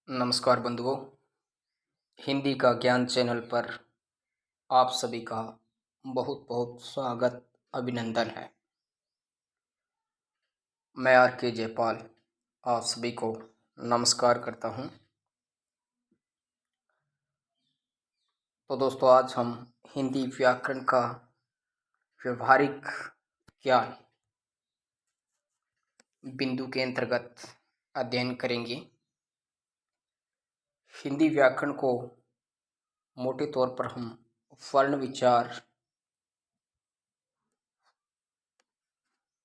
नमस्कार बंधुओं, हिंदी का ज्ञान चैनल पर आप सभी का बहुत बहुत स्वागत अभिनंदन है। मैं आर के जयपाल आप सभी को नमस्कार करता हूं। तो दोस्तों, आज हम हिंदी व्याकरण का व्यवहारिक ज्ञान बिंदु के अंतर्गत अध्ययन करेंगे। हिंदी व्याकरण को मोटे तौर पर हम वर्ण विचार,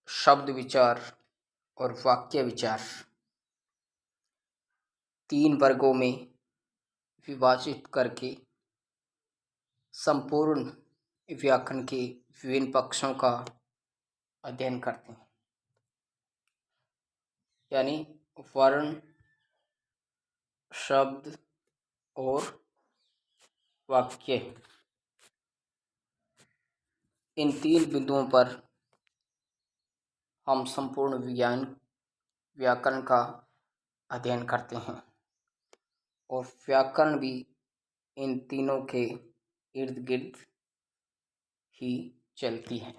शब्द विचार और वाक्य विचार 3 वर्गों में विभाजित करके संपूर्ण व्याकरण के विभिन्न पक्षों का अध्ययन करते हैं। यानी वर्ण, शब्द और वाक्य, इन 3 बिंदुओं पर हम संपूर्ण व्याकरण का अध्ययन करते हैं और व्याकरण भी इन तीनों के इर्द गिर्द ही चलती है।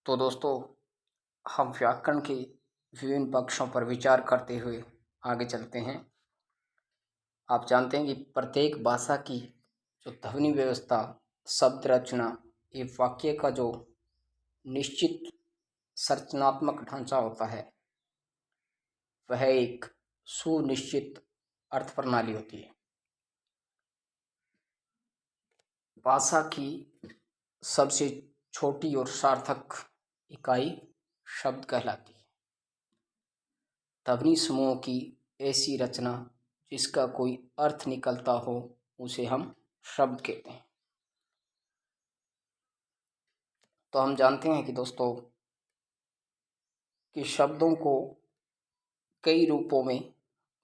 तो दोस्तों, हम व्याकरण के विभिन्न पक्षों पर विचार करते हुए आगे चलते हैं। आप जानते हैं कि प्रत्येक भाषा की जो ध्वनि व्यवस्था, शब्द रचना, ये वाक्य का जो निश्चित संरचनात्मक ढांचा होता है, वह एक सुनिश्चित अर्थ प्रणाली होती है। भाषा की सबसे छोटी और सार्थक इकाई शब्द कहलाती है। ध्वनि समूह की ऐसी रचना जिसका कोई अर्थ निकलता हो, उसे हम शब्द कहते हैं। तो हम जानते हैं कि दोस्तों, कि शब्दों को कई रूपों में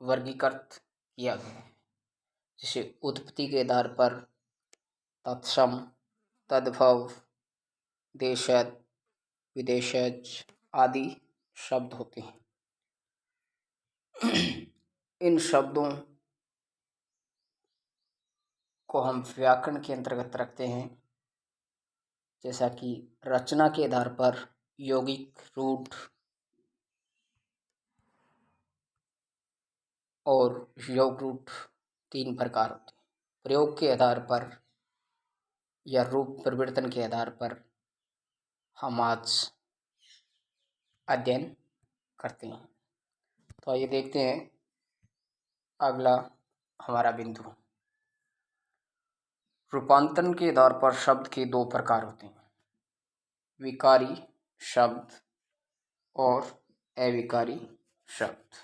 वर्गीकृत किया गया है। जैसे उत्पत्ति के आधार पर तत्सम, तद्भव, देशज, विदेशज आदि शब्द होते हैं। इन शब्दों को हम व्याकरण के अंतर्गत रखते हैं। जैसा कि रचना के आधार पर यौगिक, रूढ़ और योगरूढ़ 3 प्रकार होते हैं। प्रयोग के आधार पर या रूप परिवर्तन के आधार पर हम आज अध्ययन करते हैं। तो आइए देखते हैं अगला हमारा बिंदु। रूपांतरण के आधार पर शब्द के 2 प्रकार होते हैं, विकारी शब्द और अविकारी शब्द।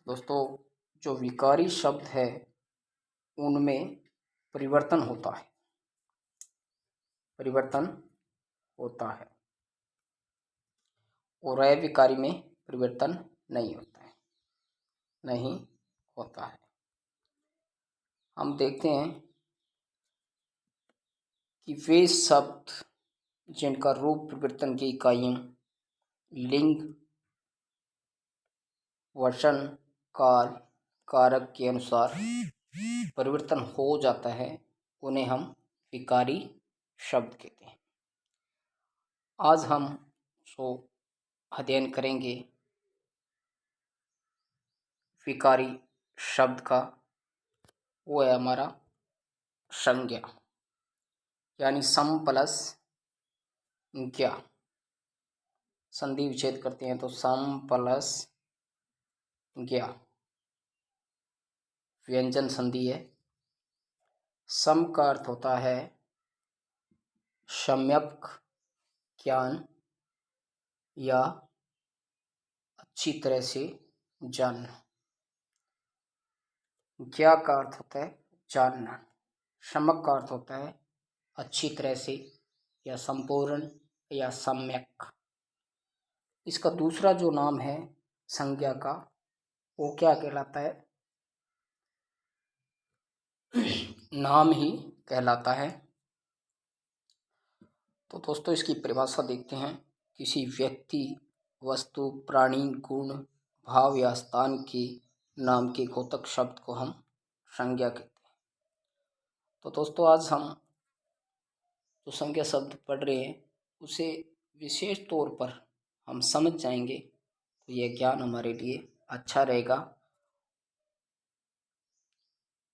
दोस्तों, जो विकारी शब्द है उनमें परिवर्तन होता है और अविकारी में परिवर्तन नहीं होता है। हम देखते हैं कि वे शब्द जिनका रूप परिवर्तन की इकाइयां लिंग, वचन, काल, कारक के अनुसार परिवर्तन हो जाता है, उन्हें हम विकारी शब्द कहते हैं। आज हम अध्ययन करेंगे विकारी शब्द का। वो है हमारा संज्ञा, यानी सम प्लस ज्ञा। संधि विच्छेद करते हैं तो सम प्लस ज्ञा व्यंजन संधि है। सम का अर्थ होता है सम्यक ज्ञान या अच्छी तरह से जानना। ज्ञा का अर्थ होता है जानना। सम्यक का अर्थ होता है अच्छी तरह से या संपूर्ण या सम्यक। इसका दूसरा जो नाम है संज्ञा का, वो क्या कहलाता है? नाम ही कहलाता है। तो दोस्तों, इसकी परिभाषा देखते हैं। किसी व्यक्ति, वस्तु, प्राणी, गुण, भाव या स्थान के नाम के घोतक शब्द को हम संज्ञा कहते हैं। तो दोस्तों आज हम जो संज्ञा शब्द पढ़ रहे हैं उसे विशेष तौर पर हम समझ जाएंगे तो यह ज्ञान हमारे लिए अच्छा रहेगा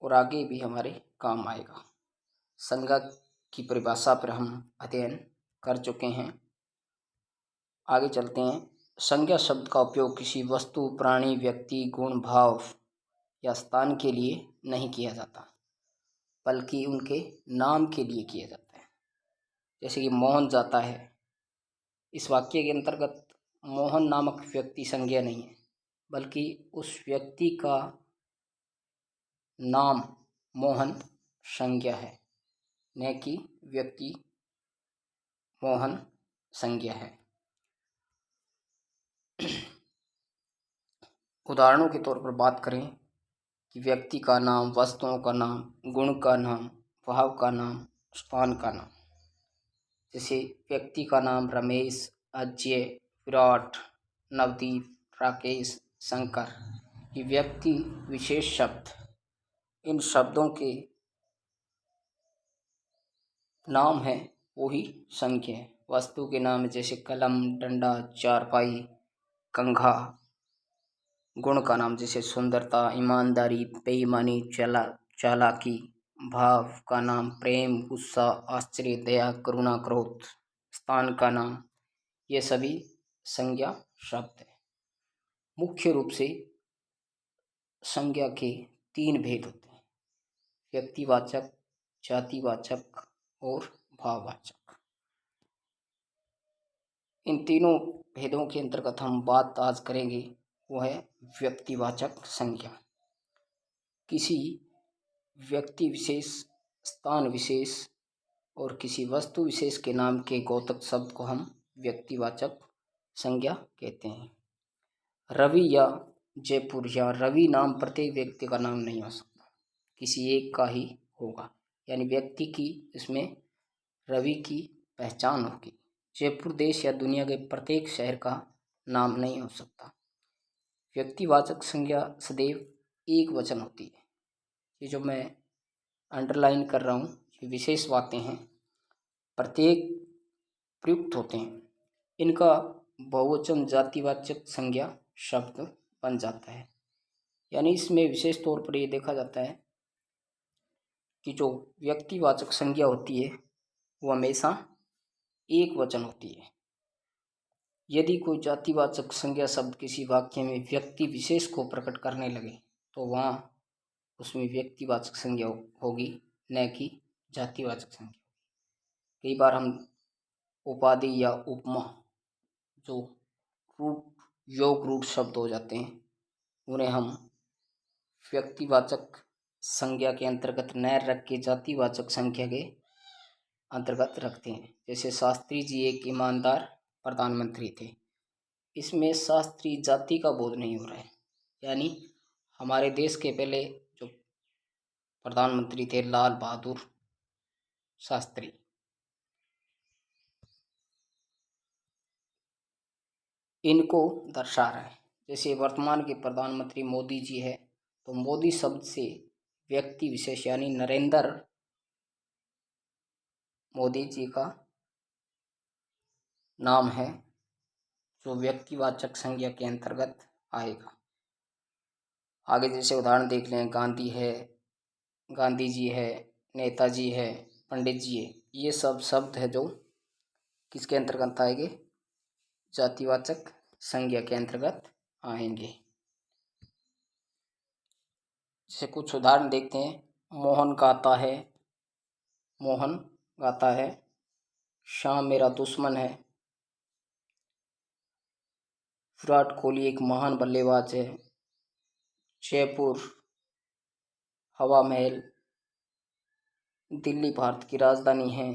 और आगे भी हमारे काम आएगा। संज्ञा की परिभाषा पर हम अध्ययन कर चुके हैं। आगे चलते हैं। संज्ञा शब्द का उपयोग किसी वस्तु, प्राणी, व्यक्ति, गुण, भाव या स्थान के लिए नहीं किया जाता, बल्कि उनके नाम के लिए किया जाता है। जैसे कि मोहन जाता है, इस वाक्य के अंतर्गत मोहन नामक व्यक्ति संज्ञा नहीं है, बल्कि उस व्यक्ति का नाम मोहन संज्ञा है, न कि व्यक्ति मोहन संज्ञा है। उदाहरणों के तौर पर बात करें कि व्यक्ति का नाम, वस्तुओं का नाम, गुण का नाम, भाव का नाम, स्थान का नाम। जैसे व्यक्ति का नाम रमेश, अजय, विराट, नवदीप, राकेश, शंकर। ये व्यक्ति विशेष शब्द, इन शब्दों के नाम है वो ही संज्ञा है। वस्तु के नाम जैसे कलम, डंडा, चारपाई, कंघा। गुण का नाम जैसे सुंदरता, ईमानदारी, बेईमानी, चालाकी। भाव का नाम प्रेम, गुस्सा, आश्चर्य, दया, करुणा, क्रोध। स्थान का नाम, ये सभी संज्ञा शब्द है। मुख्य रूप से संज्ञा के 3 भेद होते हैं: व्यक्तिवाचक, जातिवाचक और भाववाचक। इन तीनों भेदों के अंतर्गत हम बात आज करेंगे, वो है व्यक्तिवाचक संज्ञा। किसी व्यक्ति विशेष, स्थान विशेष और किसी वस्तु विशेष के नाम के घोतक शब्द को हम व्यक्तिवाचक संज्ञा कहते हैं। रवि या जयपुर या रवि नाम प्रत्येक व्यक्ति का नाम नहीं हो सकता, किसी एक का ही होगा, यानी व्यक्ति की इसमें रवि की पहचान होगी। जयपुर देश या दुनिया के प्रत्येक शहर का नाम नहीं हो सकता। व्यक्तिवाचक संज्ञा सदैव एक वचन होती है। ये जो मैं अंडरलाइन कर रहा हूँ, ये विशेष बातें हैं, प्रत्येक प्रयुक्त होते हैं। इनका बहुवचन जातिवाचक संज्ञा शब्द बन जाता है। यानी इसमें विशेष तौर पर ये देखा जाता है कि जो व्यक्तिवाचक संज्ञा होती है वो हमेशा एक वचन होती है। यदि कोई जातिवाचक संज्ञा शब्द किसी वाक्य में व्यक्ति विशेष को प्रकट करने लगे तो वहाँ उसमें व्यक्तिवाचक संज्ञा होगी, न कि जातिवाचक संज्ञा। कई बार हम उपाधि या उपमा, जो रूट, योग रूट शब्द हो जाते हैं, उन्हें हम व्यक्तिवाचक संज्ञा के अंतर्गत न रख के जातिवाचक संज्ञा के अंतर्गत रखते हैं। जैसे शास्त्री जी एक ईमानदार प्रधानमंत्री थे, इसमें शास्त्री जाति का बोध नहीं हो रहा है। यानी हमारे देश के पहले जो प्रधानमंत्री थे लाल बहादुर शास्त्री, इनको दर्शा रहा है। जैसे वर्तमान के प्रधानमंत्री मोदी जी है, तो मोदी शब्द से व्यक्ति विशेष यानी नरेंद्र मोदी जी का नाम है, जो व्यक्तिवाचक संज्ञा के अंतर्गत आएगा। आगे जैसे उदाहरण देख लें, गांधी है, गांधी जी है, नेताजी है, पंडित जी है। ये सब शब्द है जो किसके अंतर्गत आएंगे? जातिवाचक संज्ञा के अंतर्गत आएंगे। जैसे कुछ उदाहरण देखते हैं। मोहन गाता है, मोहन गाता है। श्याम मेरा दुश्मन है। विराट कोहली एक महान बल्लेबाज है। जयपुर, हवा महल, दिल्ली भारत की राजधानी है।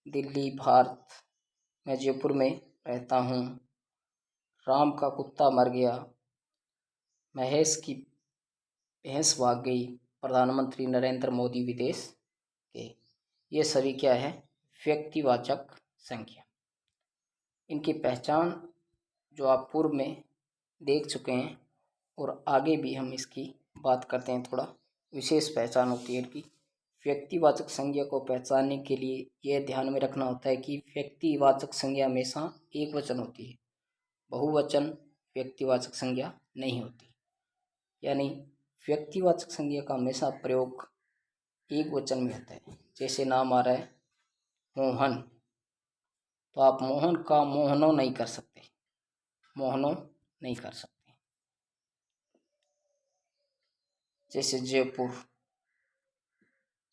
दिल्ली भारत, मैं जयपुर में रहता हूँ। राम का कुत्ता मर गया। महेश की भैंस भाग गई। प्रधानमंत्री नरेंद्र मोदी विदेश गए। ये सभी क्या है? व्यक्तिवाचक संज्ञा। इनकी पहचान जो आप पूर्व में देख चुके हैं, और आगे भी हम इसकी बात करते हैं। थोड़ा विशेष पहचान होती है इनकी। व्यक्तिवाचक संज्ञा को पहचानने के लिए यह ध्यान में रखना होता है कि व्यक्तिवाचक संज्ञा हमेशा एक वचन होती है, बहुवचन व्यक्तिवाचक संज्ञा नहीं होती। यानी व्यक्तिवाचक संज्ञा का हमेशा प्रयोग एक वचन में होता है। जैसे नाम आ रहा है मोहन, तो आप मोहन का मोहनो नहीं कर सकते, मोहनो नहीं कर सकते। जैसे जयपुर,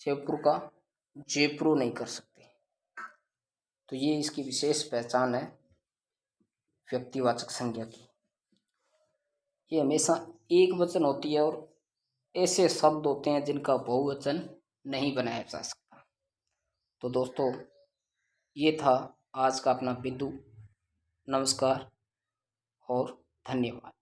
जयपुर का जयपुर नहीं कर सकते। तो ये इसकी विशेष पहचान है व्यक्तिवाचक संज्ञा की। ये हमेशा एक वचन होती है, और ऐसे शब्द होते हैं जिनका बहुवचन नहीं बनाया जा सकता। तो दोस्तों, ये था आज का अपना बिंदु। नमस्कार और धन्यवाद।